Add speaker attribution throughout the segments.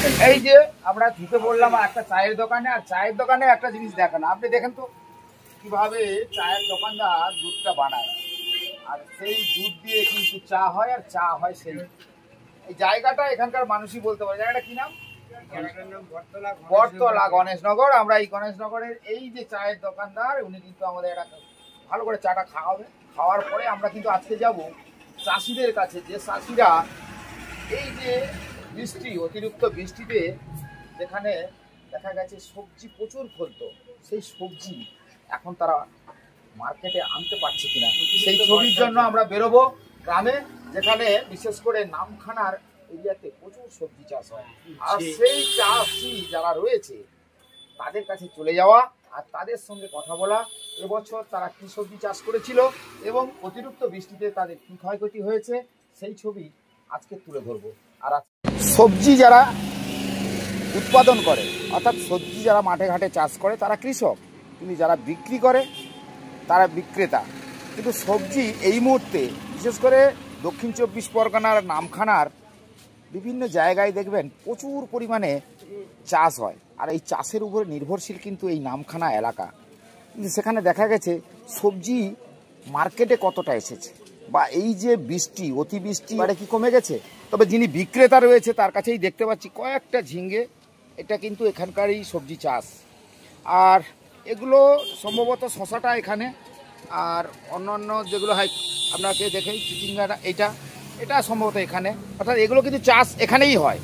Speaker 1: এই যে আমরা ঢুকে পড়লাম একটা চায়ের দোকানে, আর চায়ের দোকানে একটা জিনিস দেখেন, আপনি দেখেন তো কিভাবে চায়ের দোকানদার দুধটা বানায়, আর সেই দুধ দিয়ে কিন্তু চা হয়, আর চা হয় সেই এই জায়গাটা এখানকার মানুষই বলতে পারে। জায়গাটা কি নাম? বটতলা, গণেশনগর। আমরা এই গণেশনগরের এই যে চায়ের দোকানদার, উনি কিন্তু আমাদের একটা ভালো করে চাটা খাওয়াবে। খাওয়ার পরে আমরা কিন্তু আজকে যাব চাষিদের কাছে, যে চাষিরা এই যে বৃষ্টি, অতিরিক্ত বৃষ্টিতে যেখানে দেখা গেছে সবজি প্রচুর ফলতো, সেই সবজি এখন তারা মার্কেটে আনতে পারছে কিনা, সেই ছবির জন্য আমরা বেরোবো গ্রামে, যেখানে বিশেষ করে নামখানার এরিয়াতে প্রচুর সবজি চাষ হয়। আর সেই চাষি যারা রয়েছে তাদের কাছে চলে যাওয়া আর তাদের সঙ্গে কথা বলা, এবছর তারা কি সবজি চাষ করেছিল এবং অতিরিক্ত বৃষ্টিতে তাদের কি ক্ষয়ক্ষতি হয়েছে, সেই ছবি আজকে তুলে ধরবো। আর সবজি যারা উৎপাদন করে, অর্থাৎ সবজি যারা মাঠে ঘাটে চাষ করে তারা কৃষক, কিন্তু যারা বিক্রি করে তারা বিক্রেতা। কিন্তু সবজি এই মুহূর্তে বিশেষ করে দক্ষিণ 24 পরগনার নামখানার বিভিন্ন জায়গায় দেখবেন প্রচুর পরিমাণে চাষ হয়, আর এই চাষের উপরে নির্ভরশীল কিন্তু এই নামখানা এলাকা। কিন্তু সেখানে দেখা গেছে সবজি মার্কেটে কতটা এসেছে, বা এই যে বৃষ্টি, অতিবৃষ্টি এবারে কি কমে গেছে। তবে যিনি বিক্রেতা রয়েছে তার কাছেই দেখতে পাচ্ছি কয়েকটা ঝিঙ্গে, এটা কিন্তু এখানকারই সবজি চাষ। আর এগুলো সম্ভবত শশাটা এখানে, আর অন্যান্য যেগুলো হয় আপনাকে দেখেই চিচিঙ্গাটা, এটা সম্ভবত এখানে, অর্থাৎ এগুলো কিন্তু চাষ এখানেই হয়।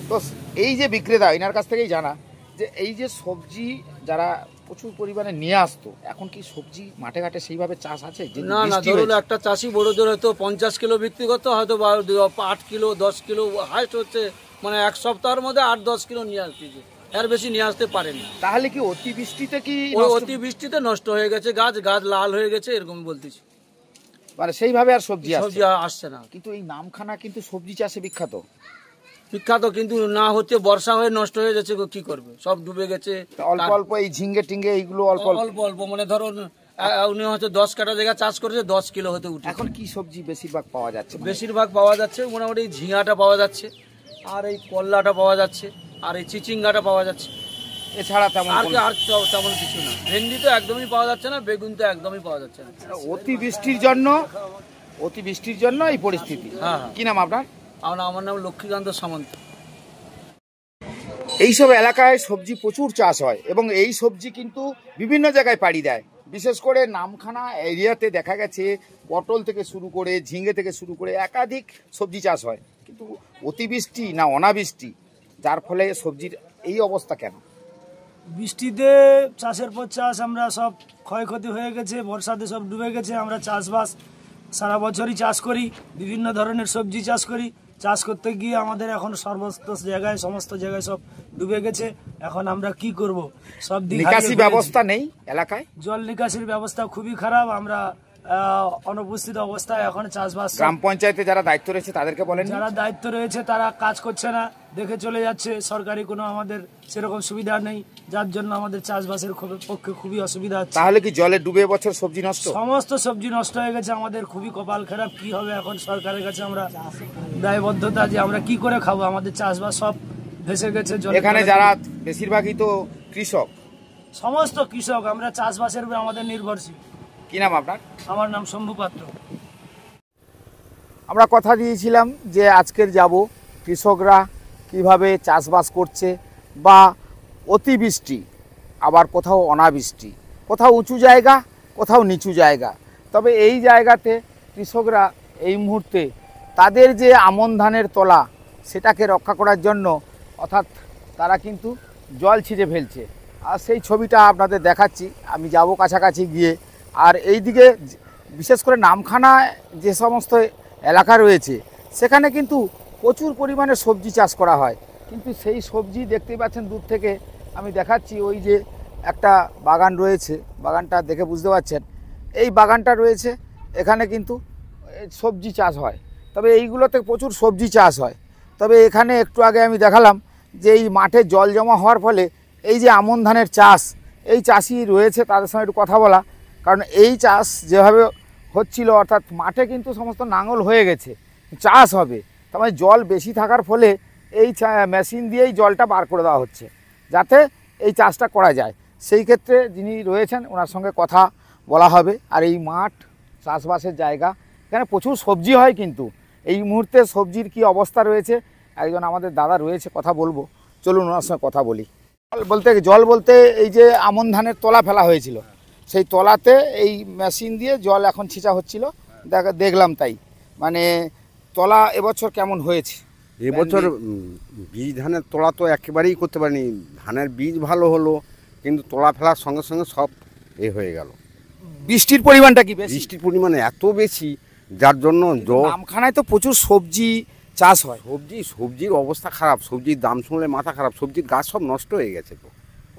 Speaker 1: তো এই যে বিক্রেতা, এনার কাছ থেকেই জানা যে এই যে সবজি যারা প্রচুর পরিমাণে নিয়ে আসতো, এখন কি সবজি মাঠে ঘাটে সেইভাবে চাষ আছে?
Speaker 2: না না, ধরুন একটা চাষি বড় জোর হয়তো 50 কিলো বিক্রি করতে, হয়তো 8 কিলো 10 কিলো হাইস্ট হচ্ছে, মানে এক সপ্তাহের মধ্যে 8-10 কিলো নিয়ে আসতেছে, এর বেশি নিয়ে আসতে পারেনি।
Speaker 1: তাহলে কি অতিবৃষ্টিতে
Speaker 2: অতিবৃষ্টিতে নষ্ট হয়ে গেছে গাছ লাল হয়ে গেছে, এরকম বলতেছি,
Speaker 1: মানে সেইভাবে আর সবজি
Speaker 2: আসছে না।
Speaker 1: কিন্তু এই নামখানা কিন্তু সবজি চাষে বিখ্যাত,
Speaker 2: কিন্তু না হচ্ছে বর্ষা হয়ে নষ্ট হয়ে যাচ্ছে, কি করবে, সব ডুবে গেছে।
Speaker 1: অল্প অল্প এই ঝিঙ্গে টিঙ্গে এইগুলো অল্প
Speaker 2: অল্প মানে ধরুন উনি হয়তো 10 কাঠা জায়গা চাষ করেছে, 10 কিলো হতে উঠে।
Speaker 1: এখন কি সবজি বেশিরভাগ পাওয়া যাচ্ছে?
Speaker 2: বেশিরভাগ পাওয়া যাচ্ছে মোটামুটি ঝিঙাটা পাওয়া যাচ্ছে, আর এই করলাটা পাওয়া যাচ্ছে, আর এই চিচিঙ্গাটা পাওয়া যাচ্ছে,
Speaker 1: এছাড়া তেমন
Speaker 2: তেমন কিছু না। ভেন্ডি তো একদমই পাওয়া যাচ্ছে না, বেগুন তো একদমই পাওয়া যাচ্ছে না।
Speaker 1: অতিবৃষ্টির জন্য এই পরিস্থিতি।
Speaker 2: হ্যাঁ।
Speaker 1: কি নাম আপনার?
Speaker 2: আমার নাম লক্ষ্মীকান্ত সামন্ত।
Speaker 1: এইসব এলাকায় সবজি প্রচুর চাষ হয় এবং এই সবজি কিন্তু বিভিন্ন জায়গায় পাড়ি দেয়। বিশেষ করে নামখানা এরিয়াতে দেখা গেছে পটল থেকে শুরু করে ঝিঙ্গে থেকে শুরু করে একাধিক সবজি চাষ হয়, কিন্তু অতিবৃষ্টি না অনাবৃষ্টি, যার ফলে সবজির এই অবস্থা কেন?
Speaker 3: বৃষ্টিতে চাষের পর চাষ আমরা সব ক্ষয়ক্ষতি হয়ে গেছে, বর্ষাতে সব ডুবে গেছে। আমরা চাষবাস সারা বছরই চাষ করি, বিভিন্ন ধরনের সবজি চাষ করি। চাষ করতে গিয়ে আমাদের এখন সমস্ত জায়গায় সব ডুবে গেছে। এখন আমরা কি করব? সব
Speaker 1: নিকাশি ব্যবস্থা নেই এলাকায়,
Speaker 3: জল নিকাশির ব্যবস্থা খুবই খারাপ। আমরা অনুপস্থিত অবস্থায় এখন চাষবাস।
Speaker 1: গ্রাম পঞ্চায়েতে যারা দায়িত্ব রয়েছে তাদেরকে বলেন,
Speaker 3: যারা দায়িত্ব রয়েছে তারা কাজ করছে না, দেখে চলে যাচ্ছে। সরকারি কোনো আমাদের সেরকম সুবিধা নেই, যার জন্য আমাদের চাষবাসের পক্ষে খুবই অসুবিধা হচ্ছে।
Speaker 1: তাহলে কি জলে ডুবে বছর সবজি নষ্ট?
Speaker 3: সমস্ত সবজি নষ্ট হয়ে গেছে। আমাদের খুবই কপাল খারাপ। কি হবে এখন? সরকারের কাছে আমরা দায়বদ্ধতা যে আমরা কি করে খাবো, আমাদের চাষবাস সব ভেসে গেছে।
Speaker 1: এখানে যারা বেশিরভাগই তো কৃষক,
Speaker 3: সমস্ত কৃষক, আমরা চাষবাসের উপর আমাদের নির্ভরশীল।
Speaker 1: কি নাম আপনার?
Speaker 3: আমার নাম শম্ভু পাত্র।
Speaker 1: আমরা কথা দিয়েছিলাম যে আজকের যাব কৃষকরা কিভাবে চাষবাস করছে, বা অতিবৃষ্টি, আবার কোথাও অনাবৃষ্টি, কোথাও উঁচু জায়গা কোথাও নিচু জায়গা। তবে এই জায়গাতে কৃষকরা এই মুহূর্তে তাদের যে আমন ধানের তলা সেটাকে রক্ষা করার জন্য অর্থাৎ তারা কিন্তু জল ছিঁড়ে ফেলছে, আর সেই ছবিটা আপনাদের দেখাচ্ছি। আমি যাব কাছাকাছি গিয়ে। আর এই দিকে বিশেষ করে নামখানায় যে সমস্ত এলাকা রয়েছে সেখানে কিন্তু প্রচুর পরিমাণে সবজি চাষ করা হয়, কিন্তু সেই সবজি দেখতেই পাচ্ছেন দূর থেকে আমি দেখাচ্ছি। ওই যে একটা বাগান রয়েছে, বাগানটা দেখে বুঝতে পারছেন, এই বাগানটা রয়েছে, এখানে কিন্তু সবজি চাষ হয়। তবে এইগুলোতে প্রচুর সবজি চাষ হয়। তবে এখানে একটু আগে আমি দেখালাম যে এই মাঠে জল জমা হওয়ার ফলে এই যে আমন ধানের চাষ, এই চাষি রয়েছে তাদের সঙ্গে একটু কথা বলা, কারণ এই চাষ যেভাবে হচ্ছিল, অর্থাৎ মাঠে কিন্তু সমস্ত নাঙল হয়ে গেছে, চাষ হবে, তার মানে জল বেশি থাকার ফলে এই মেশিন দিয়েই জলটা বার করে দেওয়া হচ্ছে যাতে এই চাষটা করা যায়। সেই ক্ষেত্রে যিনি রয়েছেন ওনার সঙ্গে কথা বলা হবে। আর এই মাঠ চাষবাসের জায়গা, এখানে প্রচুর সবজি হয়, কিন্তু এই মুহূর্তে সবজির কি অবস্থা রয়েছে একজন আমাদের দাদা রয়েছে, কথা বলবো, চলুন ওনার সঙ্গে কথা বলি। জল বলতে এই যে আমন ধানের তলা ফেলা হয়েছিল, সেই তলাতে এই মেশিন দিয়ে জল এখন ছিঁচা হচ্ছিল, দেখলাম। তাই মানে তলা এবছর কেমন হয়েছে?
Speaker 4: এবছর বীজ ধানের তোলা তো একেবারেই করতে পারিনি। ধানের বীজ ভালো হলো, কিন্তু তোলা ফেলার সঙ্গে সঙ্গে সব হয়ে গেল।
Speaker 1: বৃষ্টির পরিমাণটা কি বেশি?
Speaker 4: বৃষ্টির পরিমাণ এত বেশি, যার জন্য
Speaker 1: নামখানায় তো প্রচুর সবজি চাষ হয়।
Speaker 4: সবজির অবস্থা খারাপ, সবজির দাম শুনলে মাথা খারাপ। সবজির গাছ সব নষ্ট হয়ে গেছে তো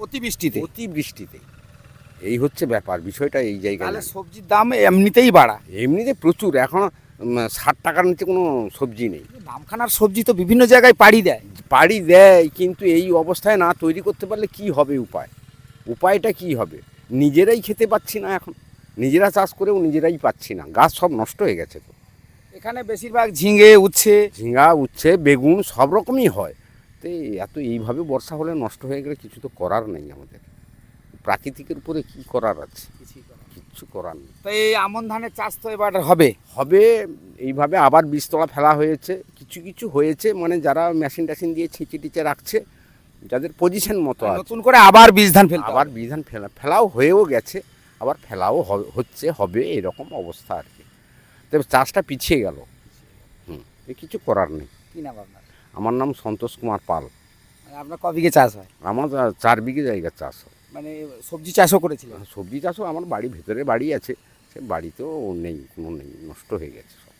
Speaker 4: অতিবৃষ্টিতে। এই হচ্ছে ব্যাপার, বিষয়টা এই জায়গায়।
Speaker 1: সবজির দাম এমনিতেই বাড়া,
Speaker 4: এমনিতে প্রচুর। এখন 60 টাকার নিচে কোনো সবজি নেই।
Speaker 1: নামখানার সবজি তো বিভিন্ন জায়গায় পাড়ি দেয়,
Speaker 4: কিন্তু এই অবস্থায় না তৈরি করতে পারলে কি হবে? উপায়টা কি হবে? নিজেরাই খেতে পাচ্ছি না, এখন নিজেরা চাষ করেও নিজেরাই পাচ্ছি না, গাছ সব নষ্ট হয়ে গেছে তো।
Speaker 1: এখানে বেশিরভাগ ঝিঙা উচ্ছে
Speaker 4: বেগুন সব রকমই হয়। তো এইভাবে বর্ষা হলে নষ্ট হয়ে গেলে কিছু তো করার নেই আমাদের। প্রাকৃতিকের উপরে কি করার আছে? কিচ্ছু করার নেই।
Speaker 1: তো এই আমন ধানের চাষ তো এবার হবে।
Speaker 4: এইভাবে আবার বীজতলা ফেলা হয়েছে, কিছু হয়েছে, মানে যারা মেশিন দিয়ে ছিঁচে রাখছে, যাদের পজিশন মতো
Speaker 1: নতুন করে আবার বীজ ধান
Speaker 4: ফেলাও হয়েও গেছে, আবার ফেলাও হবে এরকম অবস্থা আর কি। তবে চাষটা পিছিয়ে গেল। কিছু করার নেই।
Speaker 1: কি নাম আপনার?
Speaker 4: আমার নাম সন্তোষ কুমার পাল।
Speaker 1: আপনার ক বিঘে চাষ হয়?
Speaker 4: আমার 4 বিঘে জায়গা চাষ হয়।
Speaker 1: মানে সবজি চাষও করেছিলেন?
Speaker 4: সবজি চাষও আমার ভেতরে বাড়ি আছে, সে বাড়িতেও নেই, নষ্ট হয়ে গেছে সব।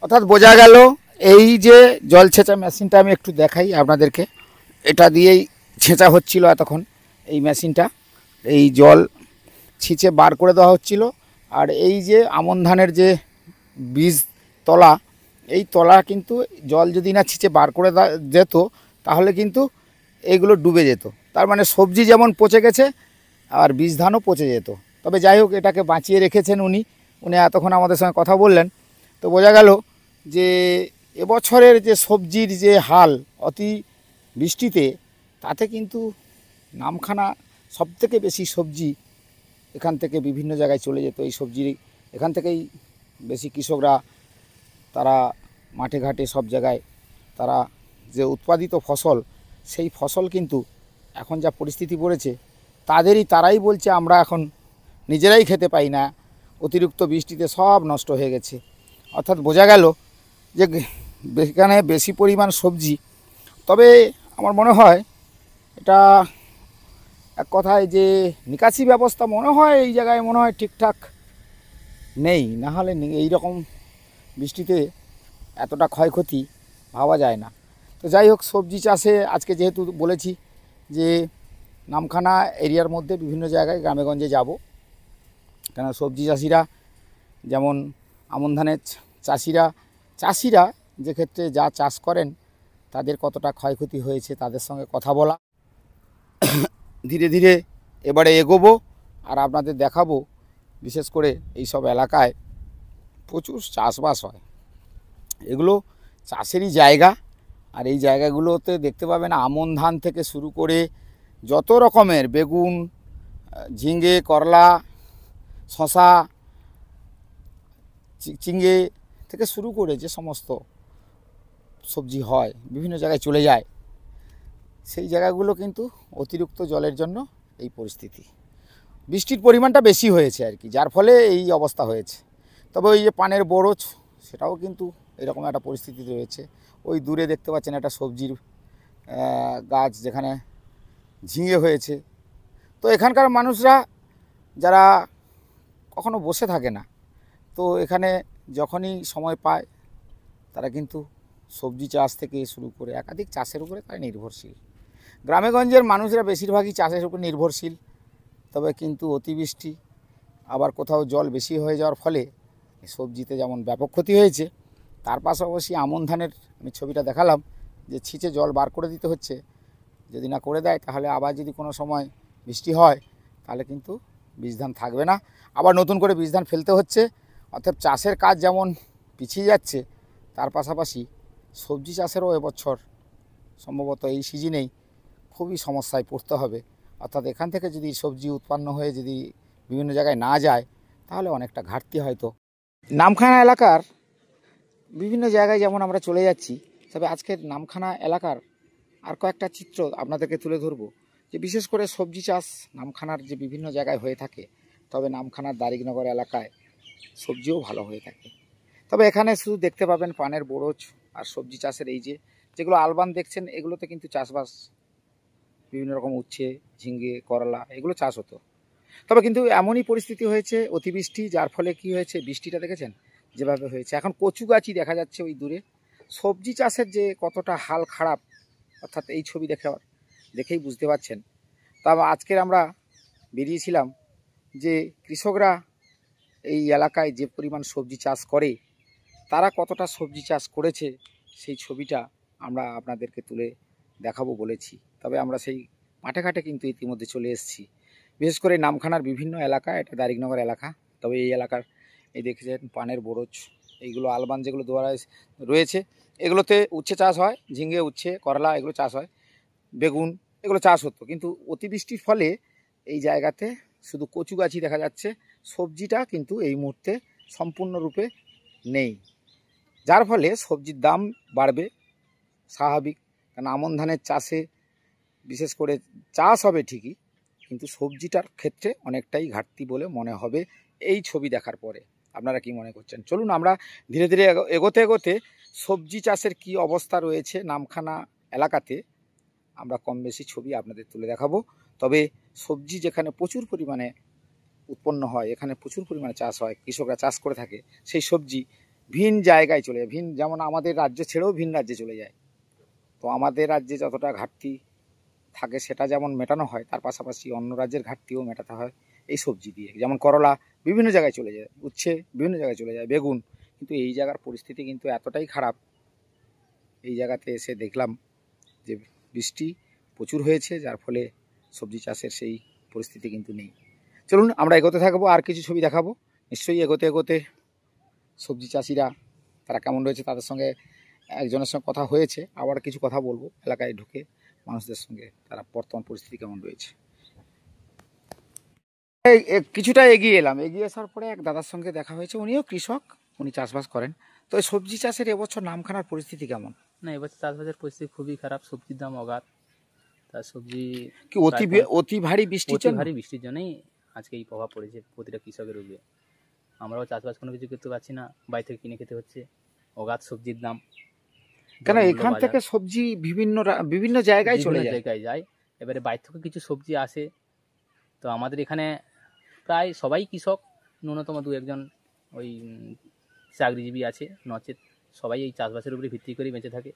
Speaker 1: অর্থাৎ বোঝা গেল এই যে জল ছেঁচা মেশিনটা, আমি একটু দেখাই আপনাদেরকে, এটা দিয়েই ছেঁচা হচ্ছিল এতক্ষণ। এই মেশিনটা এই জল ছিঁচে বার করে দেওয়া হচ্ছিল। আর এই যে আমন ধানের যে বীজ তলা, এই তলা কিন্তু জল যদি না ছিঁচে বার করে যেত তাহলে কিন্তু এইগুলো ডুবে যেত। তার মানে সবজি যেমন পচে গেছে, আর বীজ ধানও পচে যেত। তবে যাই হোক, এটাকে বাঁচিয়ে রেখেছেন উনি এতক্ষণ আমাদের সঙ্গে কথা বললেন। তো বোঝা গেল যে এবছরের যে সবজির যে হাল অতি বৃষ্টিতে, তাতে কিন্তু নামখানা সবথেকে বেশি সবজি এখান থেকে বিভিন্ন জায়গায় চলে যেত। এই সবজির এখান থেকেই বেশি কৃষকরা, তারা মাঠে ঘাটে সব জায়গায় তারা যে উৎপাদিত ফসল, সেই ফসল কিন্তু এখন যা পরিস্থিতি পড়েছে, তারাই বলছে আমরা এখন নিজেরাই খেতে পাই না, অতিরিক্ত বৃষ্টিতে সব নষ্ট হয়ে গেছে। অর্থাৎ বোঝা গেল যে এখানে বেশি পরিমাণ সবজি। তবে আমার মনে হয় এটা এক কথায় যে নিকাশি ব্যবস্থা মনে হয় এই জায়গায় মনে হয় ঠিকঠাক নেই, না হলে এই রকম বৃষ্টিতে এতটা ক্ষয়ক্ষতি ভাবা যায় না। তো যাই হোক, সবজি চাষে আজকে যেহেতু বলেছি যে নামখানা এরিয়ার মধ্যে বিভিন্ন জায়গায় গ্রামেগঞ্জে যাব, কেন সবজি চাষিরা যেমন আমন ধানের চাষিরা যে ক্ষেত্রে যা চাষ করেন তাদের কতটা ক্ষয়ক্ষতি হয়েছে তাদের সঙ্গে কথা বলা। ধীরে ধীরে এবারে এগোবো আর আপনাদের দেখাবো, বিশেষ করে এই সব এলাকায় প্রচুর চাষবাস হয়, এগুলো চাষেরই জায়গা। আর এই জায়গাগুলোতে দেখতে পাবেন আমন ধান থেকে শুরু করে যত রকমের বেগুন, ঝিঙে, করলা, শশা, চিংড়ি থেকে শুরু করে যে সমস্ত সবজি হয় বিভিন্ন জায়গায় চলে যায়, সেই জায়গাগুলো কিন্তু অতিরিক্ত জলের জন্য এই পরিস্থিতি। বৃষ্টির পরিমাণটা বেশি হয়েছে আর কি, যার ফলে এই অবস্থা হয়েছে। তবে ওই যে পানের বরজ, সেটাও কিন্তু এরকম একটা পরিস্থিতি রয়েছে। ওই দূরে দেখতে পাচ্ছেন একটা সবজির গাছ, যেখানে ঝিঙে হয়েছে। তো এখানকার মানুষরা যারা কখনো বসে থাকে না, তো এখানে যখনই সময় পায় তারা কিন্তু সবজি চাষ থেকে শুরু করে একাধিক চাষের উপরে তারা নির্ভরশীল। গ্রামেগঞ্জের মানুষরা বেশিরভাগই চাষের উপর নির্ভরশীল। তবে কিন্তু অতিবৃষ্টি, আবার কোথাও জল বেশি হয়ে যাওয়ার ফলে সবজিতে যেমন ব্যাপক ক্ষতি হয়েছে, তার পাশাপাশি আমন ধানের আমি ছবিটা দেখালাম যে ছিঁচে জল বার করে দিতে হচ্ছে। যদি না করে দেয় তাহলে আবার যদি কোনো সময় বৃষ্টি হয় তাহলে কিন্তু বীজ ধান থাকবে না, আবার নতুন করে বীজ ধান ফেলতে হচ্ছে। অর্থাৎ চাষের কাজ যেমন পিছিয়ে যাচ্ছে, তার পাশাপাশি সবজি চাষেরও এবছর সম্ভবত এই সিজনেই খুবই সমস্যায় পড়তে হবে। অর্থাৎ এখান থেকে যদি সবজি উৎপন্ন হয়ে যদি বিভিন্ন জায়গায় না যায় তাহলে অনেকটা ঘাটতি হয়তো। নামখানা এলাকার বিভিন্ন জায়গায় যেমন আমরা চলে যাচ্ছি, তবে আজকের নামখানা এলাকার আর কয়েকটা চিত্র আপনাদেরকে তুলে ধরবো, যে বিশেষ করে সবজি চাষ নামখানার যে বিভিন্ন জায়গায় হয়ে থাকে, তবে নামখানার দারিকনগর এলাকায় সবজিও ভালো হয়ে থাকে। তবে এখানে শুধু দেখতে পাবেন পানের বরজ আর সবজি চাষের এই যেগুলো আলবান দেখছেন, এগুলোতে কিন্তু চাষবাস বিভিন্ন রকম উচ্ছে, ঝিঙ্গে, করলা এগুলো চাষ হতো। তবে কিন্তু এমনই পরিস্থিতি হয়েছে অতিবৃষ্টি, যার ফলে কি হয়েছে, বৃষ্টিটা দেখেছেন যেভাবে হয়েছে, এখন কচু গাছই দেখা যাচ্ছে ওই দূরে। সবজি চাষের যে কতটা হাল খারাপ, অর্থাৎ এই ছবি দেখেই বুঝতে পারছেন। তবে আজকের আমরা বেরিয়েছিলাম যে কৃষকরা এই এলাকায় যে পরিমাণ সবজি চাষ করে, তারা কতটা সবজি চাষ করেছে সেই ছবিটা আমরা আপনাদেরকে তুলে দেখাবো বলেছি। তবে আমরা সেই মাঠে ঘাটে কিন্তু ইতিমধ্যে চলে এসেছি। বিশেষ করে নামখানার বিভিন্ন এলাকা, এটা দারিকনগর এলাকা। তবে এই এলাকার এই দেখেছেন পানের বরজ, এইগুলো আলবান যেগুলো দোয়ারা রয়েছে, এগুলোতে উচ্ছে চাষ হয়, ঝিঙ্গে, উচ্ছে, করলা এগুলো চাষ হয়, বেগুন এগুলো চাষ হতো। কিন্তু অতিবৃষ্টির ফলে এই জায়গাতে শুধু কচু গাছই দেখা যাচ্ছে, সবজিটা কিন্তু এই মুহূর্তে সম্পূর্ণরূপে নেই, যার ফলে সবজির দাম বাড়বে স্বাভাবিক। কারণ আমন ধানের চাষে বিশেষ করে চাষ হবে ঠিকই, কিন্তু সবজিটার ক্ষেত্রে অনেকটাই ঘাটতি বলে মনে হবে এই ছবি দেখার পরে। আপনারা কি মনে করছেন? চলুন আমরা ধীরে ধীরে এগোতে এগোতে সবজি চাষের কি অবস্থা রয়েছে নামখানা এলাকাতে আমরা কম বেশি ছবি আপনাদের তুলে দেখাবো। তবে সবজি যেখানে প্রচুর পরিমাণে উৎপন্ন হয়, এখানে প্রচুর পরিমাণে চাষ হয়, কৃষকরা চাষ করে থাকে, সেই সবজি ভিন জায়গায় চলে যায়, যেমন আমাদের রাজ্য ছেড়েও ভিন রাজ্যে চলে যায়। তো আমাদের রাজ্যে যতটা ঘাটতি থাকে সেটা যেমন মেটানো হয়, তার পাশাপাশি অন্য রাজ্যের ঘাটতিও মেটাতে হয় এই সবজি দিয়ে। যেমন করলা বিভিন্ন জায়গায় চলে যায়, উচ্ছে বিভিন্ন জায়গায় চলে যায়, বেগুন। কিন্তু এই জায়গার পরিস্থিতি কিন্তু এতটাই খারাপ, এই জায়গাতে এসে দেখলাম যে বৃষ্টি প্রচুর হয়েছে, যার ফলে সবজি চাষের সেই পরিস্থিতি কিন্তু নেই। চলুন আমরা এগোতে থাকবো, আর কিছু ছবি দেখাবো নিশ্চয়ই। এগোতে এগোতে সবজি চাষিরা তারা কেমন রয়েছে, তাদের সঙ্গে একজনের সঙ্গে কথা হয়েছে, আবার কিছু কথা বলবো এলাকায় ঢুকে মানুষদের সঙ্গে, তারা বর্তমান পরিস্থিতি কেমন রয়েছে। কিছুটা এগিয়ে এলাম, এগিয়ে আসার পরে এক দাদার সঙ্গে দেখা হয়েছে, উনিও কৃষক, উনি চাষবাস করেন। তো এই সবজি চাষের এবছর নামখানার পরিস্থিতি কেমন?
Speaker 5: না, এবছর চাষবাসের পরিস্থিতি খুবই খারাপ, সবজির দাম অগাধ। তার সবজি
Speaker 1: কি অতি ভারী বৃষ্টির জন্য?
Speaker 5: ভারী বৃষ্টির জন্যই আজকে এই প্রভাব পড়েছে প্রতিটা কৃষকের উপরে। আমরাও চাষবাস কোনো কিছু করতে পারছি না, বাইরে থেকে কিনে খেতে হচ্ছে, অগাধ সবজির দাম।
Speaker 1: কেন এখান থেকে সবজি বিভিন্ন জায়গায় চলে
Speaker 5: যায়, এবারে বাইরে থেকে কিছু সবজি আসে। তো আমাদের এখানে প্রায় সবাই কৃষক, ন্যূনতম দু একজন ওই চাকরিজীবী আছে, নচেত সবাই এই চাষবাসের উপরে ভিত্তি করে বেঁচে থাকে।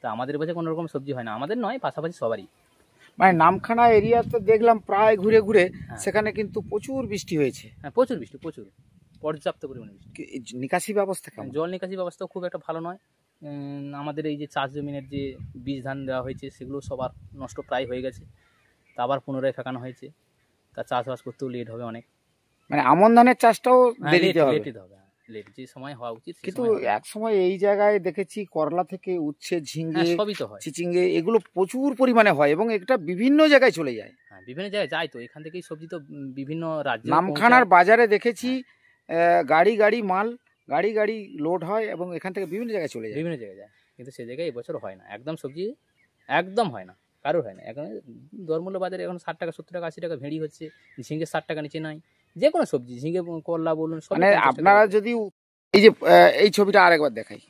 Speaker 5: তা আমাদের কাছে কোনো রকম সবজি হয় না, আমাদের নয়, পাশাপাশি সবারই।
Speaker 1: মানে নামখানা এরিয়াতে দেখলাম প্রায় ঘুরে ঘুরে, সেখানে কিন্তু প্রচুর বৃষ্টি হয়েছে।
Speaker 5: হ্যাঁ, প্রচুর বৃষ্টি, প্রচুর পর্যাপ্ত পরিমাণে বৃষ্টি।
Speaker 1: নিকাশি ব্যবস্থা কেমন?
Speaker 5: জল নিকাশি ব্যবস্থা খুব একটা ভালো নয়। আমাদের এই যে চাষ জমিনের যে বীজ ধান দেওয়া হয়েছে সেগুলো সবার নষ্ট প্রায় হয়ে গেছে, তা আবার পুনরায় ফেকানো হয়েছে। তা চাষবাস করতেও লেট হবে অনেক।
Speaker 1: মানে আমন ধানের চাষটাও দেরিতে হবে,
Speaker 5: লেট যে সময় হওয়া উচিত।
Speaker 1: কিন্তু এক সময় এই জায়গায় দেখেছি করলা থেকে উচ্ছে, ঝিঙ্গে,
Speaker 5: সবই তো হয়,
Speaker 1: চিচিঙ্গে এগুলো প্রচুর পরিমাণে হয় এবং এটা বিভিন্ন জায়গায় চলে যায়।
Speaker 5: হ্যাঁ, বিভিন্ন জায়গায় যায়। তো এখান থেকেই সবজি তো বিভিন্ন রাজ্যে,
Speaker 1: নামখানার বাজারে দেখেছি গাড়ি গাড়ি মাল, গাড়ি গাড়ি লোড হয় এবং এখান থেকে বিভিন্ন জায়গায় চলে যায়,
Speaker 5: বিভিন্ন জায়গায় যায়। কিন্তু সে জায়গায় এবছর হয় না, একদম সবজি একদম হয় না, কারোর হয় না। এখন দরমূল্য বাজারে এখন 60 টাকা, 70 টাকা, 80 টাকা ভেড়ি হচ্ছে, ঝিঙ্গে 60 টাকা নিচে নাই। যে কোনো সবজি, ঝিঙ্গে, করলা বলুন,
Speaker 1: মানে আপনারা যদি এই যে এই ছবিটা আরেকবার দেখাই,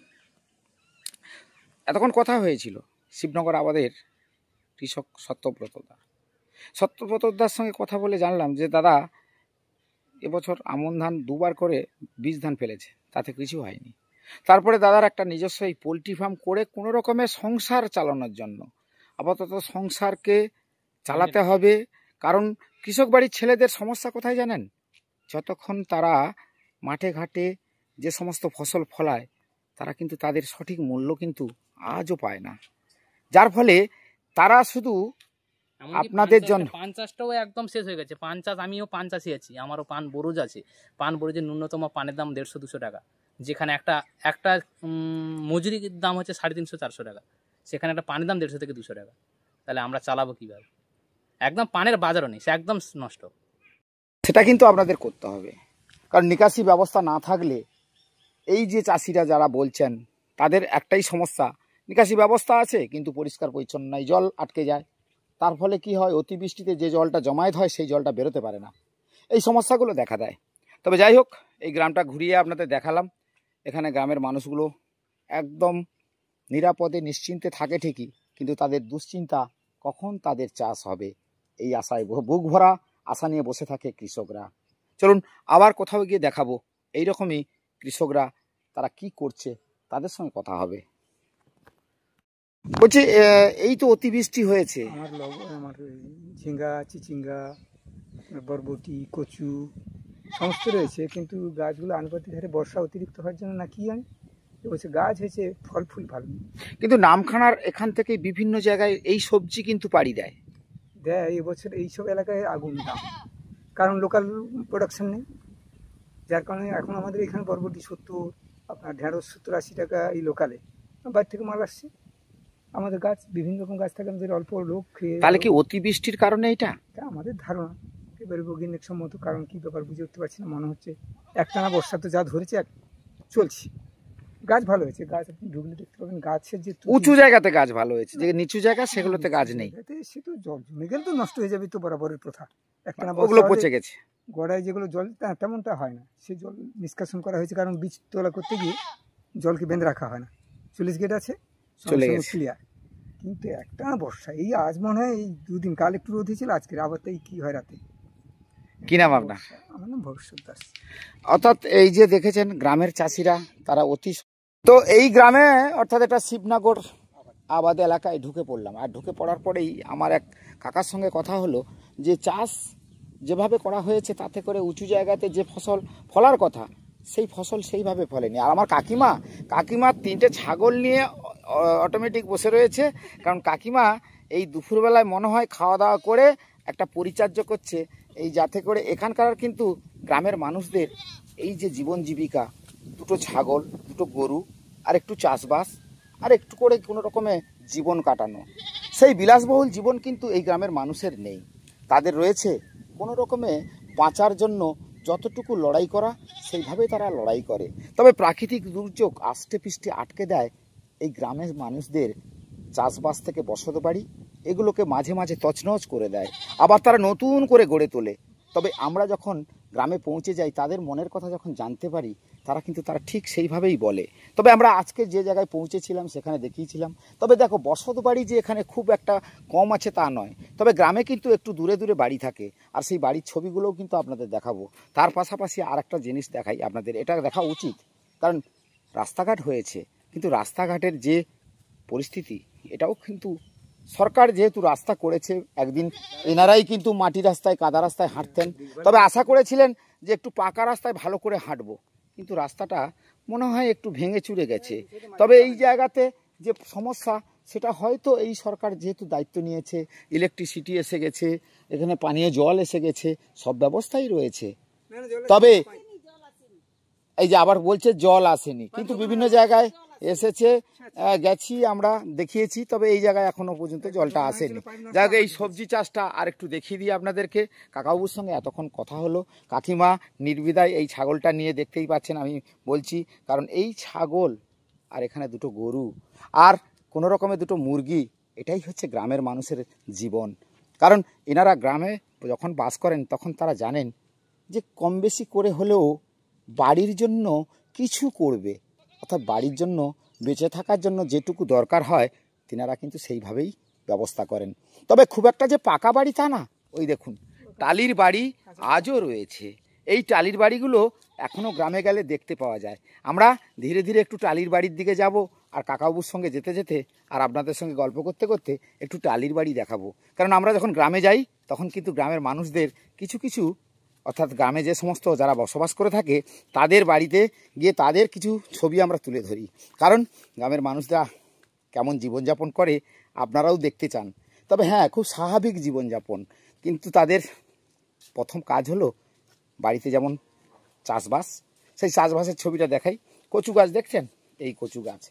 Speaker 1: এতক্ষণ কথা হয়েছিল শিবনগর আবাদের কৃষক সত্যব্রতদার সঙ্গে কথা বলে জানলাম যে দাদা এবছর আমন ধান দুবার করে বীজ ধান ফেলেছে, তাতে কিছু হয়নি। তারপরে দাদার একটা নিজস্ব এই পোলট্রি ফার্ম করে কোনো রকমের সংসার চালানোর জন্য, আপাতত সংসারকে চালাতে হবে। কারণ কৃষক বাড়ির ছেলেদের সমস্যা কোথায় জানেন? যতক্ষণ তারা মাঠে ঘাটে যে সমস্ত ফসল ফলায়, তারা কিন্তু তাদের সঠিক মূল্য কিন্তু আজও পায় না, যার ফলে তারা শুধু আপনাদের জন্য।
Speaker 5: পান চাষটাও একদম শেষ হয়ে গেছে। পান চাষ, আমিও পান চাষি আছি, আমারও পান বরজ আছে। পান বরজের ন্যূনতম পানের দাম 150-200 টাকা, যেখানে একটা মজুরির দাম হচ্ছে 350-400 টাকা। সেখানে একটা পানের দাম 150 থেকে 200 টাকা, তাহলে আমরা চালাবো কীভাবে? একদম পানের বাজারও নেই, সে একদম নষ্ট।
Speaker 1: সেটা কিন্তু আপনাদের করতে হবে, কারণ নিকাশি ব্যবস্থা না থাকলে এই যে চাষিরা যারা বলছেন তাদের একটাই সমস্যা, নিকাশি ব্যবস্থা আছে কিন্তু পরিষ্কার পরিচ্ছন্ন নাই, জল আটকে যায়। তার ফলে কি হয়, অতিবৃষ্টিতে যে জলটা জমায়েত হয় সেই জলটা বেরোতে পারে না, এই সমস্যাগুলো দেখা দেয়। তবে যাই হোক, এই গ্রামটা ঘুরিয়ে আপনাদের দেখালাম। এখানে গ্রামের মানুষগুলো একদম নিরাপদে নিশ্চিন্তে থাকে ঠিকই, কিন্তু তাদের দুশ্চিন্তা কখন তাদের চাষ হবে এই আশায়, বুক ভরা আশা নিয়ে বসে থাকে কৃষকরা। চলুন আবার কোথাও গিয়ে দেখাবো এইরকমই কৃষকরা তারা কি করছে, তাদের সঙ্গে কথা হবে। বলছি এই তো অতিবৃষ্টি হয়েছে,
Speaker 6: আমার ঝিঙ্গা, চিচিঙ্গা, বরবটি, কচু সমস্ত রয়েছে, কিন্তু গাছগুলো আনুপাতিক হারে বর্ষা অতিরিক্ত হওয়ার জন্য না কি জানি বলছে গাছ হয়েছে, ফল ফুল ভালো নেই।
Speaker 1: কিন্তু নামখানার এখান থেকে বিভিন্ন জায়গায় এই সবজি কিন্তু পাড়ি দেয়।
Speaker 6: এবছর এইসব এলাকায় আগুন দাম, কারণ লোকাল প্রোডাকশন নেই, যার কারণে এখন আমাদের এখানে বরবটি 70, আপনার ঢেঁড়স 70-80 টাকা এই লোকালে, বাইরে থেকে মাল আসছে। আমাদের গাছ বিভিন্ন রকম গাছ থাকে, আমাদের অল্প লোক খেয়ে।
Speaker 1: তাহলে কি অতিবৃষ্টির কারণে এটা
Speaker 6: আমাদের ধারণা, এবারে বৈজ্ঞানিক সম্মত কারণ কি ব্যাপার বুঝে উঠতে পারছি না। মনে হচ্ছে একটানা বর্ষা তো যা ধরেছে চলছে, গাছ ভালো হয়েছে, গাছ আপনি ঢুকলে দেখতে পাবেন গাছের যে
Speaker 1: উঁচু জায়গাতে গাছ ভালো হয়েছে, যে নিচু জায়গা সেগুলোতে গাছ নেই,
Speaker 6: সে তো জল জমে গেলে তো নষ্ট হয়ে যাবে, তো বরাবরের প্রথা। একটানা
Speaker 1: ওগুলো পচে গেছে,
Speaker 6: গড়ায় যেগুলো জল তেমনটা হয় না, সেই জল নিষ্কাশন করা হয়েছে, কারণ বীজ তোলা করতে গিয়ে জলকে বেঁধে রাখা হয় না, 40 গেট আছে, চলে গেছে ক্লিয়ার। কিন্তু একটানা বর্ষা, এই আজ মনে হয় এই 2 দিন, কাল একটু রোদ হয়েছিল, আজকের আবার তাই কি হয় রাতে।
Speaker 1: কি নাম আপনার?
Speaker 6: আমার নাম ভবিষ্যৎ দাস।
Speaker 1: অর্থাৎ এই যে দেখেছেন গ্রামের চাষিরা তারা অতি, তো এই গ্রামে অর্থাৎ এটা শিবনগর আবাদ এলাকায় ঢুকে পড়লাম। আর ঢুকে পড়ার পরেই আমার এক কাকার সঙ্গে কথা হলো যে চাষ যেভাবে করা হয়েছে তাতে করে উঁচু জায়গাতে যে ফসল ফলার কথা সেই ফসল সেইভাবে ফলেনি। আর আমার কাকিমা 3টে ছাগল নিয়ে অটোমেটিক বসে রয়েছে, কারণ কাকিমা এই দুপুরবেলায় মনে হয় খাওয়া দাওয়া করে একটা পরিচর্যা করছে, এই যাতে করে এখানকার কিন্তু গ্রামের মানুষদের এই যে জীবন জীবিকা, 2টো ছাগল, 2টো গরু আর একটু চাষবাস আর একটু করে কোনো রকমে জীবন কাটানো, সেই বিলাসবহুল জীবন কিন্তু এই গ্রামের মানুষের নেই। তাদের রয়েছে কোনো রকমে বাঁচার জন্য যতটুকু লড়াই করা, সেইভাবেই তারা লড়াই করে। তবে প্রাকৃতিক দুর্যোগ আষ্টে পৃষ্ঠে আটকে দেয় এই গ্রামের মানুষদের চাষবাস থেকে বসত বাড়ি, এগুলোকে মাঝে মাঝে তছনছ করে দেয়, আবার তারা নতুন করে গড়ে তোলে। তবে আমরা যখন গ্রামে পৌঁছে যাই, তাদের মনের কথা যখন জানতে পারি, তারা ঠিক সেইভাবেই বলে। তবে আমরা আজকে যে জায়গায় পৌঁছেছিলাম সেখানে দেখিয়েছিলাম। তবে দেখো, বসত বাড়ি যে এখানে খুব একটা কম আছে তা নয়, তবে গ্রামে কিন্তু একটু দূরে দূরে বাড়ি থাকে, আর সেই বাড়ির ছবিগুলোও কিন্তু আপনাদের দেখাবো। তার পাশাপাশি আর একটা জিনিস দেখাই আপনাদের, এটা দেখা উচিত, কারণ রাস্তাঘাট হয়েছে, কিন্তু রাস্তাঘাটের যে পরিস্থিতি এটাও কিন্তু সরকার যেহেতু রাস্তা করেছে, একদিন এনারাই কিন্তু মাটি রাস্তায় কাদা রাস্তায় হাঁটতেন, তবে আশা করেছিলেন যে একটু পাকা রাস্তায় ভালো করে হাঁটবো, কিন্তু রাস্তাটা মনে হয় একটু ভেঙে চুরে গেছে। তবে এই জায়গাতে যে সমস্যা সেটা হয়তো এই সরকার যেহেতু দায়িত্ব নিয়েছে, ইলেকট্রিসিটি এসে গেছে, এখানে পানীয় জল এসে গেছে, সব ব্যবস্থাই রয়েছে। তবে এই যে আবার বলছে জল আসেনি, কিন্তু বিভিন্ন জায়গায় এসেছে, গেছি আমরা দেখিয়েছি, তবে এই জায়গায় এখনো পর্যন্ত জলটা আসেনি। যাই হোক, এই সবজি চাষটা আর একটু দেখিয়ে দিই আপনাদেরকে। কাকাবাবুর সঙ্গে এতক্ষণ কথা হলো, কাকিমা নির্বিধায় এই ছাগলটা নিয়ে, দেখতেই পাচ্ছেন আমি বলছি, কারণ এই ছাগল আর এখানে 2টো গরু আর কোনো রকমের 2টো মুরগি, এটাই হচ্ছে গ্রামের মানুষের জীবন। কারণ এনারা গ্রামে যখন বাস করেন তখন তারা জানেন যে কম বেশি করে হলেও বাড়ির জন্য কিছু করবে, অর্থাৎ বাড়ির জন্য বেঁচে থাকার জন্য যেটুকু দরকার হয় তিনারা কিন্তু সেইভাবেই ব্যবস্থা করেন। তবে খুব একটা যে পাকা বাড়ি তা না, ওই দেখুন টালির বাড়ি আজও রয়েছে। এই টালির বাড়িগুলো এখনও গ্রামে গেলে দেখতে পাওয়া যায়। আমরা ধীরে ধীরে একটু টালির বাড়ির দিকে যাব, আর কাকাবাবুর সঙ্গে যেতে যেতে আর আপনাদের সঙ্গে গল্প করতে করতে একটু টালির বাড়ি দেখাবো। কারণ আমরা যখন গ্রামে যাই তখন কিন্তু গ্রামের মানুষদের কিছু অর্থাৎ গ্রামে যে সমস্ত যারা বসবাস করে থাকে তাদের বাড়িতে গিয়ে তাদের কিছু ছবি আমরা তুলে ধরি, কারণ গ্রামের মানুষরা কেমন জীবনযাপন করে আপনারাও দেখতে চান। তবে হ্যাঁ, খুব স্বাভাবিক জীবনযাপন, কিন্তু তাদের প্রথম কাজ হলো বাড়িতে যেমন চাষবাস, সেই চাষবাসের ছবিটা দেখাই। কচু গাছ দেখছেন, এই কচু গাছ।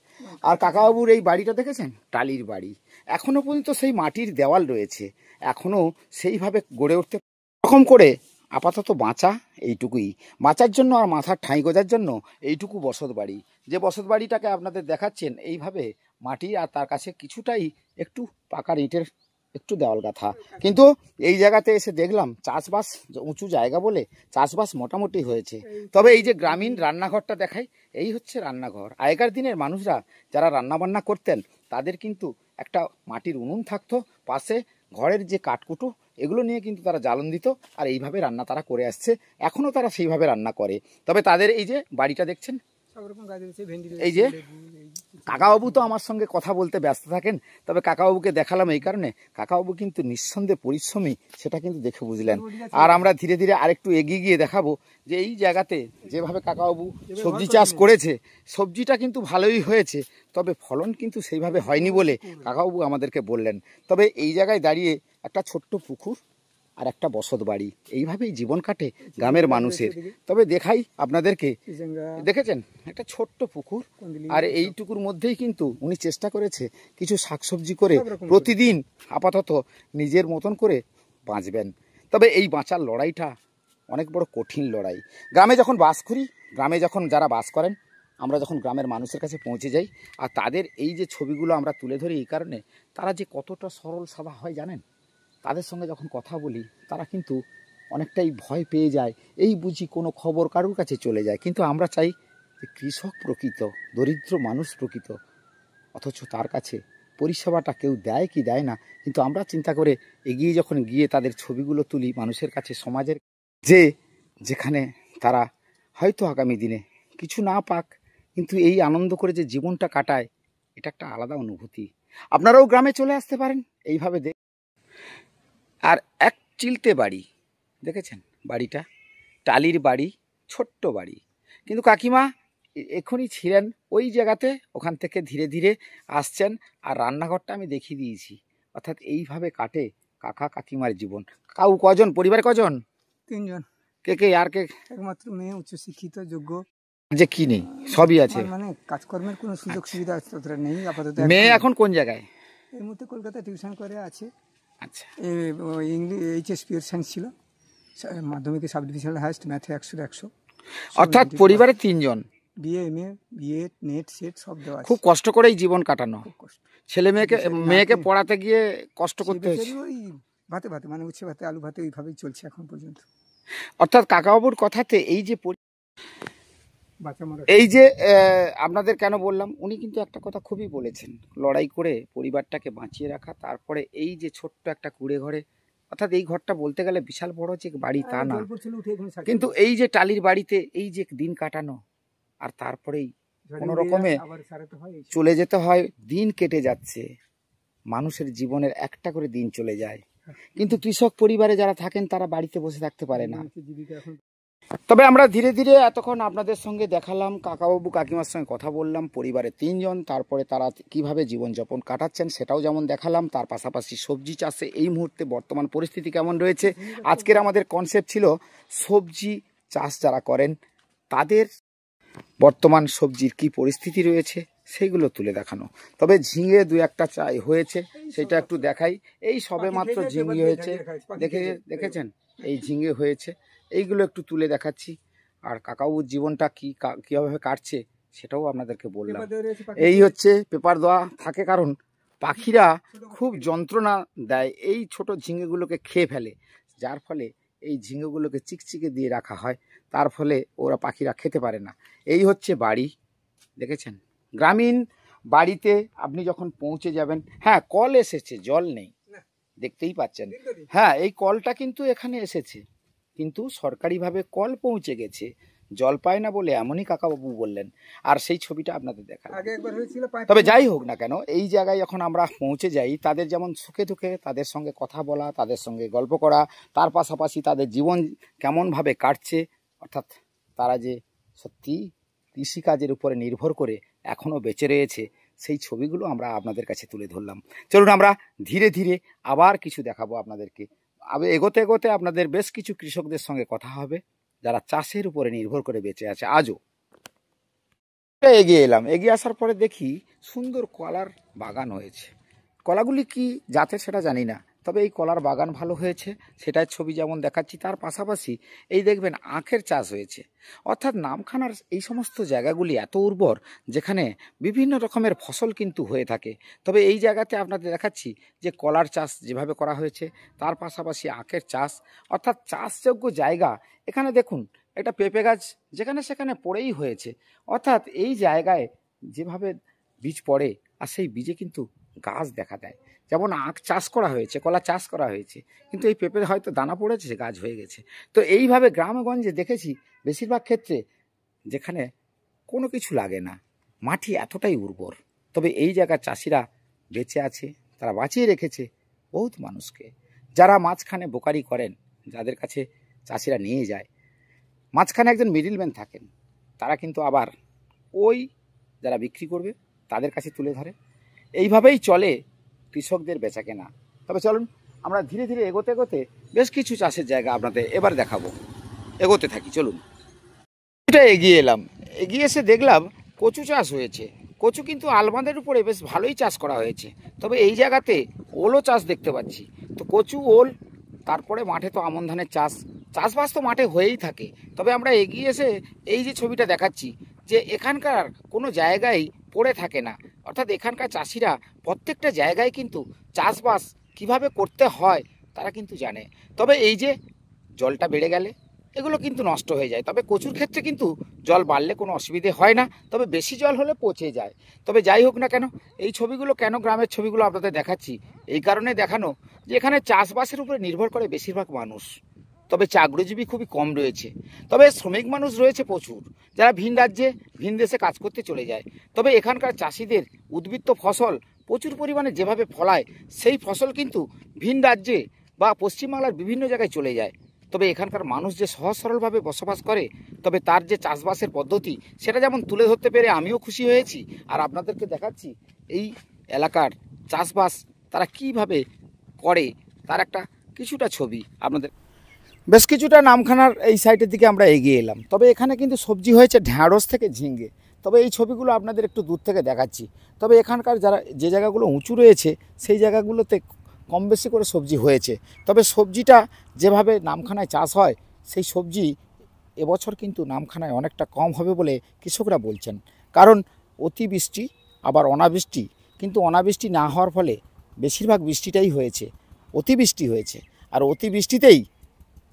Speaker 1: আর কাকাবাবুর এই বাড়িটা দেখেছেন, টালির বাড়ি, এখনো পর্যন্ত সেই মাটির দেওয়াল রয়েছে, এখনো সেইভাবে গড়ে উঠতে রকম করে আপাতত বাঁচা এইটুকুই। বাঁচার জন্য আর মাথার ঠাঁই গোজার জন্য এইটুকু বসত বাড়ি, যে বসত বাড়িটাকে আপনাদের দেখাচ্ছেন এইভাবে মাটি, আর তার কাছে কিছুটাই একটু পাকা ইটের একটু দেওয়াল গাঁথা। কিন্তু এই জায়গাতে এসে দেখলাম চাষবাস উঁচু জায়গা বলে চাষবাস মোটামুটি হয়েছে। তবে এই যে গ্রামীণ রান্নাঘরটা দেখাই, এই হচ্ছে রান্নাঘর। আগেকার দিনের মানুষরা যারা রান্নাবান্না করতেন তাদের কিন্তু একটা মাটির উনুন থাকতো, পাশে ঘরের যে কাঠকুটো এগুলো নিয়ে কিন্তু তারা জ্বালন দিত, আর এইভাবে রান্না তারা করে আসছে, এখনও তারা সেইভাবে রান্না করে। তবে তাদের এই যে বাড়িটা দেখছেন, এই যে কাকাবাবু তো আমার সঙ্গে কথা বলতে ব্যস্ত থাকেন, তবে কাকাবাবুকে দেখালাম এই কারণে, কাকাবাবু কিন্তু নিঃসন্দেহে পরিশ্রমী, সেটা কিন্তু দেখে বুঝলেন। আর আমরা ধীরে ধীরে আরেকটু এগিয়ে গিয়ে দেখাবো যে এই জায়গাতে যেভাবে কাকাবাবু সবজি চাষ করেছে, সবজিটা কিন্তু ভালোই হয়েছে, তবে ফলন কিন্তু সেইভাবে হয়নি বলে কাকাবাবু আমাদেরকে বললেন। তবে এই জায়গায় দাঁড়িয়ে একটা ছোট্ট পুকুর আর একটা বসত বাড়ি, এইভাবেই জীবন কাটে গ্রামের মানুষের। তবে দেখাই আপনাদেরকে, দেখেছেন একটা ছোট্ট পুকুর, আর এইটুকুর মধ্যেই কিন্তু উনি চেষ্টা করেছে কিছু শাকসবজি করে প্রতিদিন আপাতত নিজের মতন করে বাঁচবেন। তবে এই বাঁচার লড়াইটা অনেক বড় কঠিন লড়াই। গ্রামে যখন বাস করি, গ্রামে যখন যারা বাস করেন, আমরা যখন গ্রামের মানুষের কাছে পৌঁছে যাই আর তাদের এই যে ছবিগুলো আমরা তুলে ধরি, এই কারণে তারা যে কতটা সরল সাদা হয় জানেন। তাদের সঙ্গে যখন কথা বলি তারা কিন্তু অনেকটাই ভয় পেয়ে যায়, এই বুঝি কোনো খবর কারোর কাছে চলে যায়। কিন্তু আমরা চাই যে কৃষক প্রকৃত, দরিদ্র মানুষ প্রকৃত, অথচ তার কাছে পরিষেবাটা কেউ দেয় কি দেয় না। কিন্তু আমরা চিন্তা করে এগিয়ে যখন গিয়ে তাদের ছবিগুলো তুলি মানুষের কাছে, সমাজের, যে যেখানে তারা হয়তো আগামী দিনে কিছু না পাক, কিন্তু এই আনন্দ করে যে জীবনটা কাটায়, এটা একটা আলাদা অনুভূতি। আপনারাও গ্রামে চলে আসতে পারেন এইভাবে। আর এক চিলতে বাড়ি দেখেছেন, বাড়িটা টালির বাড়ি, ছোট্ট বাড়ি, কিন্তু কাকিমা এখনই ছিলেন ওই জায়গাতে, ওখান থেকে ধীরে ধীরে আসছেন। আর রান্নাঘরটা আমি দেখিয়ে দিয়েছি, অর্থাৎ এইভাবে কাটে কাকা কাকিমার জীবন। কাউ কজন, পরিবারে কজন?
Speaker 6: 3 জন।
Speaker 1: কে কে আর কে?
Speaker 6: একমাত্র মেয়ে, উচ্চশিক্ষিত, যোগ্য।
Speaker 1: যে কি নেই, সবই আছে,
Speaker 6: মানে কাজকর্মের কোনো সুযোগ সুবিধা ততটা নেই আপাতত।
Speaker 1: মেয়ে এখন কোন জায়গায়?
Speaker 6: এর মধ্যে কলকাতায় টিউশন করে আছে।
Speaker 1: আচ্ছা,
Speaker 6: ইংলিশ এইচএস পিওর সায়েন্স ছিল, মাধ্যমিকে সাব ডিভিশনাল হাইস্ট, ম্যাথে 100-100।
Speaker 1: অর্থাৎ পরিবারে 3 জন,
Speaker 6: BA, MA, BEd, NET, SET সব দেওয়া আছে।
Speaker 1: খুব কষ্ট করেই জীবন কাটানো।
Speaker 6: খুব কষ্ট।
Speaker 1: ছেলে মেয়েকে পড়াতে গিয়ে কষ্ট করতে হয়েছে।
Speaker 6: ওই ভাতে ভাতে, মানে উচ্ছে ভাতে, আলু ভাতে, ওইভাবেই চলছে এখন পর্যন্ত।
Speaker 1: অর্থাৎ কাকাবাবুর কথাতে এই যে আপনাদের কেন বললাম, উনি কিন্তু একটা কথা খুবই বলেছেন, লড়াই করে পরিবারটাকে বাঁচিয়ে রাখা। তারপরে এই যে ছোট্ট একটা কুড়ে ঘরে, অর্থাৎ এই ঘরটা বলতে গেলে বিশাল বড় যে বাড়ি তা না, কিন্তু এই যে টালির বাড়িতে এই যে দিন কাটানো, আর তারপরেই কোনো রকমে চলে যেতে হয়। দিন কেটে যাচ্ছে, মানুষের জীবনের একটা করে দিন চলে যায়, কিন্তু কৃষক পরিবারে যারা থাকেন তারা বাড়িতে বসে থাকতে পারে না। তবে আমরা ধীরে ধীরে এতক্ষণ আপনাদের সঙ্গে দেখালাম, কাকাবাবু কাকিমার সঙ্গে কথা বললাম, পরিবারে 3 জন, তারপরে তারা কিভাবে জীবনযাপন কাটাচ্ছেন সেটাও যেমন দেখালাম। তার পাশাপাশি সবজি চাষে এই মুহূর্তে বর্তমান পরিস্থিতি কেমন রয়েছে। আজকের আমাদের কনসেপ্ট ছিল সবজি চাষ যারা করেন তাদের বর্তমান সবজির কি পরিস্থিতি রয়েছে সেইগুলো তুলে দেখানো। তবে ঝিঙে 2-1টা চাই হয়েছে, সেটা একটু দেখাই। এই সবে মাত্র ঝিঙে হয়েছে, দেখেছেন এই ঝিঙে হয়েছে, এইগুলো একটু তুলে দেখাচ্ছি। আর কাকাবাবুর জীবনটা কীভাবে কাটছে সেটাও আপনাদেরকে বললাম। এই হচ্ছে পেপার দেওয়া থাকে, কারণ পাখিরা খুব যন্ত্রণা দেয়, এই ছোট ঝিঙেগুলোকে খেয়ে ফেলে, যার ফলে এই ঝিঙেগুলোকে চিকচিকে দিয়ে রাখা হয়, তার ফলে ওরা পাখিরা খেতে পারে না। এই হচ্ছে বাড়ি, দেখেছেন গ্রামীণ বাড়িতে আপনি যখন পৌঁছে যাবেন। হ্যাঁ, কল এসেছে, জল নেই, দেখতেই পাচ্ছেন। হ্যাঁ, এই কলটা কিন্তু এখানে এসেছে, কিন্তু সরকারিভাবে কল পৌঁছে গেছে, জল পায় না বলে এমনই কাকাবাবু বললেন। আর সেই ছবিটা আপনাদের দেখালাম। তবে যাই হোক না কেন, এই জায়গায় যখন আমরা পৌঁছে যাই, তাদের যেমন সুখে দুঃখে তাদের সঙ্গে কথা বলা, তাদের সঙ্গে গল্প করা, তার পাশাপাশি তাদের জীবন কেমনভাবে কাটছে, অর্থাৎ তারা যে সত্যি কৃষিকাজের উপরে নির্ভর করে এখনও বেঁচে রয়েছে, সেই ছবিগুলো আমরা আপনাদের কাছে তুলে ধরলাম। চলুন আমরা ধীরে ধীরে আবার কিছু দেখাবো আপনাদেরকে। এগোতে এগোতে আপনাদের বেশ কিছু কৃষকদের সঙ্গে কথা হবে যারা চাষের উপরে নির্ভর করে বেঁচে আছে আজও। এগিয়ে এলাম, এগিয়ে আসার পরে দেখি সুন্দর কলার বাগান হয়েছে। কলাগুলি কি জাতের সেটা জানি না, তবে এই কলার বাগান ভালো হয়েছে, সেটার ছবি যেমন দেখাচ্ছি। তার পাশাপাশি এই দেখবেন আখের চাষ হয়েছে। অর্থাৎ নামখানার এই সমস্ত জায়গাগুলি এত উর্বর, যেখানে বিভিন্ন রকমের ফসল কিন্তু হয়ে থাকে। তবে এই জায়গাতে আপনাদের দেখাচ্ছি যে কলার চাষ যেভাবে করা হয়েছে, তার পাশাপাশি আখের চাষ, অর্থাৎ চাষযোগ্য জায়গা। এখানে দেখুন একটা পেঁপে গাছ যেখানে সেখানে পড়েই হয়েছে। অর্থাৎ এই জায়গায় যেভাবে বীজ পড়ে আর সেই বীজে কিন্তু গাছ দেখা দেয়। যেমন আখ চাষ করা হয়েছে, কলা চাষ করা হয়েছে, কিন্তু এই পেঁপের হয়তো দানা পড়েছে, গাছ হয়ে গেছে। তো এইভাবে গ্রামগঞ্জে দেখেছি বেশিরভাগ ক্ষেত্রে যেখানে কোনো কিছু লাগে না, মাটি এতটাই উর্বর। তবে এই জায়গার চাষিরা বেঁচে আছে, তারা বাঁচিয়ে রেখেছে বহুত মানুষকে। যারা মাঝখানে বোকারি করেন, যাদের কাছে চাষিরা নিয়ে যায়, মাঝখানে একজন মিডিলম্যান থাকেন, তারা কিন্তু আবার ওই যারা বিক্রি করবে তাদের কাছে তুলে ধরে। এইভাবেই চলে কৃষকদের বেচাকেনা। তবে চলুন আমরা ধীরে ধীরে এগোতে এগোতে বেশ কিছু চাষের জায়গা আপনাদের এবার দেখাবো। এগোতে থাকি, চলুন। এটা এগিয়ে এলাম, এগিয়ে এসে দেখলাম কচু চাষ হয়েছে। কচু কিন্তু আলবাঁধের উপরে বেশ ভালোই চাষ করা হয়েছে। তবে এই জায়গাতে ওলও চাষ দেখতে পাচ্ছি। তো কচু, ওল, তারপরে মাঠে তো আমন ধানের চাষবাস তো মাঠে হয়েই থাকে। তবে আমরা এগিয়ে এসে এই যে ছবিটা দেখাচ্ছি, যে এখানকার কোনো জায়গায় পড়ে থাকে না। অর্থাৎ এখানকার চাষিরা প্রত্যেকটা জায়গায় কিন্তু চাষবাস কিভাবে করতে হয় তারা কিন্তু জানে। তবে এই যে জলটা বেড়ে গেলে এগুলো কিন্তু নষ্ট হয়ে যায়। তবে কচুর ক্ষেত্রে কিন্তু জল বাড়লে কোনো অসুবিধে হয় না, তবে বেশি জল হলে পচে যায়। তবে যাই হোক না কেন, এই ছবিগুলো কেন গ্রামের ছবিগুলো আপনাদের দেখাচ্ছি, এই কারণে দেখানো যে এখানে চাষবাসের উপরে নির্ভর করে বেশিরভাগ মানুষ। তবে চাকরিজীবী খুবই কম রয়েছে। তবে শ্রমিক মানুষ রয়েছে প্রচুর, যারা ভিন রাজ্যে ভিন দেশে কাজ করতে চলে যায়। তবে এখানকার চাষিদের উদ্বৃত্ত ফসল প্রচুর পরিমাণে যেভাবে ফলায়, সেই ফসল কিন্তু ভিন রাজ্যে বা পশ্চিমবাংলার বিভিন্ন জায়গায় চলে যায়। তবে এখানকার মানুষ যে সহজ সরলভাবে বসবাস করে, তবে তার যে চাষবাসের পদ্ধতি সেটা যেমন তুলে ধরতে পেরে আমিও খুশি হয়েছি। আর আপনাদেরকে দেখাচ্ছি এই এলাকার চাষবাস তারা কিভাবে করে তার একটা কিছুটা ছবি আপনাদের। বেশ কিছুটা নামখানার এই সাইডের দিকে আমরা এগিয়ে এলাম। তবে এখানে কিন্তু সবজি হয়েছে ঢ্যাঁড়স থেকে ঝিঙে। তবে এই ছবিগুলো আপনাদের একটু দূর থেকে দেখাচ্ছি। তবে এখানকার যারা যে জায়গাগুলো উঁচু রয়েছে সেই জায়গাগুলোতে কম বেশি করে সবজি হয়েছে। তবে সবজিটা যেভাবে নামখানায় চাষ হয়, সেই সবজি এবছর কিন্তু নামখানায় অনেকটা কম হবে বলে কৃষকরা বলছেন। কারণ অতিবৃষ্টি আবার অনাবৃষ্টি, কিন্তু অনাবৃষ্টি না হওয়ার ফলে বেশিরভাগ বৃষ্টিটাই হয়েছে, অতিবৃষ্টি হয়েছে। আর অতিবৃষ্টিতেই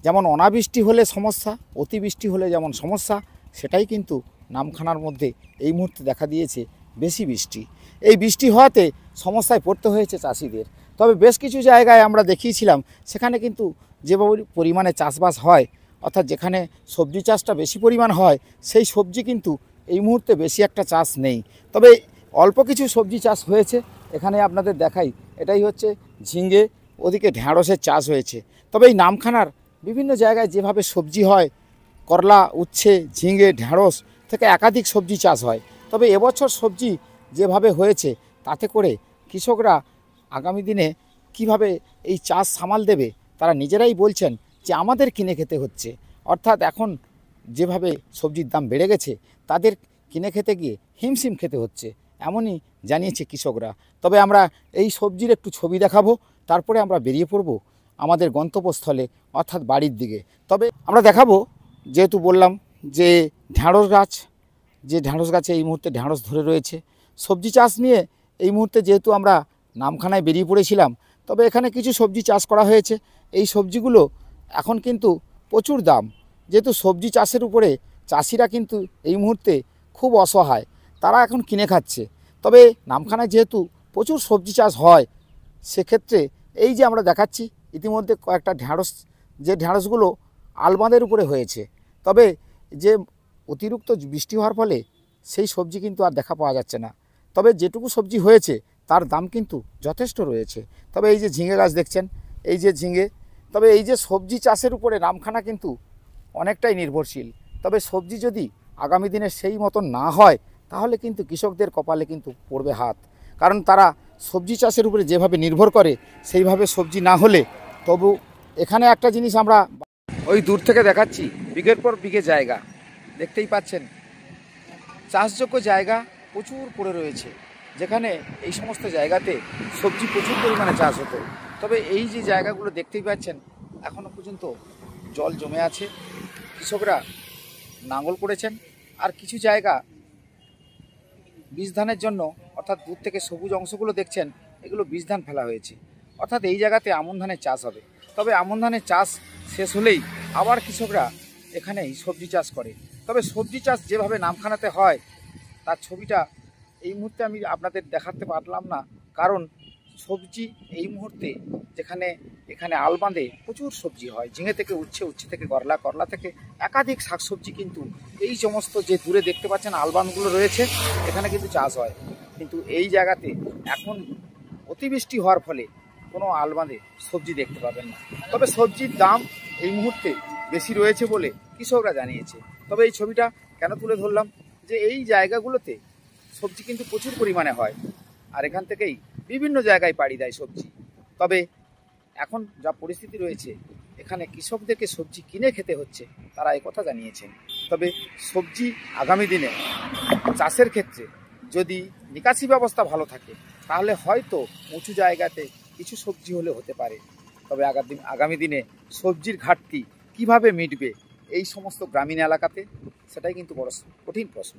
Speaker 1: যেমন অনাবৃষ্টি হলে সমস্যা, অতিবৃষ্টি হলে যেমন সমস্যা, সেটাই কিন্তু নামখানার মধ্যে এই মুহূর্তে দেখা দিয়েছে বেশি বৃষ্টি। এই বৃষ্টি হওয়াতে সমস্যায় পড়তে হয়েছে চাষিদের। তবে বেশ কিছু জায়গায় আমরা দেখিয়েছিলাম, সেখানে কিন্তু যে পরিমাণে চাষবাস হয়, অর্থাৎ যেখানে সবজি চাষটা বেশি পরিমাণ হয়, সেই সবজি কিন্তু এই মুহূর্তে বেশি একটা চাষ নেই। তবে অল্প কিছু সবজি চাষ হয়েছে। এখানে আপনাদের দেখাই, এটাই হচ্ছে ঝিঙে, ওদিকে ঢ্যাঁড়সের চাষ হয়েছে। তবে এই নামখানার বিভিন্ন জায়গায় যেভাবে সবজি হয়, করলা, উচ্ছে, ঝিঙে, ঢ্যাঁড়স থেকে একাধিক সবজি চাষ হয়। তবে এবছর সবজি যেভাবে হয়েছে, তাতে করে কৃষকরা আগামী দিনে কিভাবে এই চাষ সামাল দেবে তারা নিজেরাই বলছেন যে আমাদের কিনে খেতে হচ্ছে। অর্থাৎ এখন যেভাবে সবজির দাম বেড়ে গেছে, তাদের কিনে খেতে গিয়ে হিমশিম খেতে হচ্ছে, এমনই জানিয়েছে কৃষকরা। তবে আমরা এই সবজির একটু ছবি দেখাবো, তারপরে আমরা বেরিয়ে পড়ব আমাদের গন্তব্যস্থলে, অর্থাৎ বাড়ির দিকে। তবে আমরা দেখাবো, যেহেতু বললাম যে ঢ্যাঁড়স গাছ, যে ঢ্যাঁড়স গাছে এই মুহূর্তে ঢ্যাঁড়স ধরে রয়েছে। সবজি চাষ নিয়ে এই মুহূর্তে যেহেতু আমরা নামখানায় বেরিয়ে পড়েছিলাম, তবে এখানে কিছু সবজি চাষ করা হয়েছে। এই সবজিগুলো এখন কিন্তু প্রচুর দাম, যেহেতু সবজি চাষের উপরে চাষিরা কিন্তু এই মুহূর্তে খুব অসহায়, তারা এখন কিনে খাচ্ছে। তবে নামখানায় যেহেতু প্রচুর সবজি চাষ হয়, সেক্ষেত্রে এই যে আমরা দেখাচ্ছি ইতিমধ্যে কয়েকটা ঢ্যাঁড়স, যে ঢ্যাঁড়সগুলো আলবাঁধের উপরে হয়েছে। তবে যে অতিরিক্ত বৃষ্টি হওয়ার ফলে সেই সবজি কিন্তু আর দেখা পাওয়া যাচ্ছে না। তবে যেটুকু সবজি হয়েছে তার দাম কিন্তু যথেষ্ট রয়েছে। তবে এই যে ঝিঙে গাছ দেখছেন, এই যে ঝিঙে, তবে এই যে সবজি চাষের উপরে নামখানা কিন্তু অনেকটাই নির্ভরশীল। তবে সবজি যদি আগামী দিনে সেই মতন না হয়, তাহলে কিন্তু কৃষকদের কপালে কিন্তু পড়বে হাত। কারণ তারা সবজি চাষের উপরে যেভাবে নির্ভর করে, সেইভাবে সবজি না হলে, তবু এখানে একটা জিনিস আমরা ওই দূর থেকে দেখাচ্ছি, বিঘের পর বিঘে জায়গা দেখতেই পাচ্ছেন, চাষযোগ্য জায়গা প্রচুর পড়ে রয়েছে, যেখানে এই সমস্ত জায়গাতে সবজি প্রচুর পরিমাণে চাষ হতো। তবে এই যে জায়গাগুলো দেখতেই পাচ্ছেন এখনও পর্যন্ত জল জমে আছে, কৃষকরা নাঙল করেছেন, আর কিছু জায়গা বীজ ধানের জন্য, অর্থাৎ দূর থেকে সবুজ অংশগুলো দেখছেন এগুলো বীজ ধান ফেলা হয়েছে, অর্থাৎ এই জায়গাতে আমন ধানের চাষ হবে। তবে আমন ধানের চাষ শেষ হলেই আবার কৃষকরা এখানেই সবজি চাষ করে। তবে সবজি চাষ যেভাবে নামখানাতে হয় তার ছবিটা এই মুহূর্তে আমি আপনাদের দেখাতে পারলাম না, কারণ সবজি এই মুহূর্তে এখানে আলবাঁধে প্রচুর সবজি হয়, ঝিঙে থেকে উচ্ছে, উচ্ছে থেকে করলা, করলা থেকে একাধিক শাকসবজি কিন্তু এই সমস্ত যে দূরে দেখতে পাচ্ছেন আলবাঁধগুলো রয়েছে এখানে কিন্তু চাষ হয়। কিন্তু এই জায়গাতে এখন অতিবৃষ্টি হওয়ার ফলে কোনো আলবাঁধে সবজি দেখতে পাবেন না। তবে সবজির দাম এই মুহূর্তে বেশি রয়েছে বলে কৃষকরা জানিয়েছে। তবে এই ছবিটা কেন তুলে ধরলাম, যে এই জায়গাগুলোতে সবজি কিন্তু প্রচুর পরিমাণে হয়, আর এখান থেকেই বিভিন্ন জায়গায় পাড়ি দেয় সবজি। তবে এখন যা পরিস্থিতি রয়েছে এখানে কৃষকদেরকে সবজি কিনে খেতে হচ্ছে, তারা একথা জানিয়েছেন। তবে সবজি আগামী দিনে চাষের ক্ষেত্রে যদি নিকাশি ব্যবস্থা ভালো থাকে তাহলে হয়তো উঁচু জায়গাতে কিছু সবজি হলে হতে পারে। তবে আগামী দিনে সবজির ঘাটতি কিভাবে মিটবে এই সমস্ত গ্রামীণ এলাকাতে, সেটাই কিন্তু বড় কঠিন প্রশ্ন।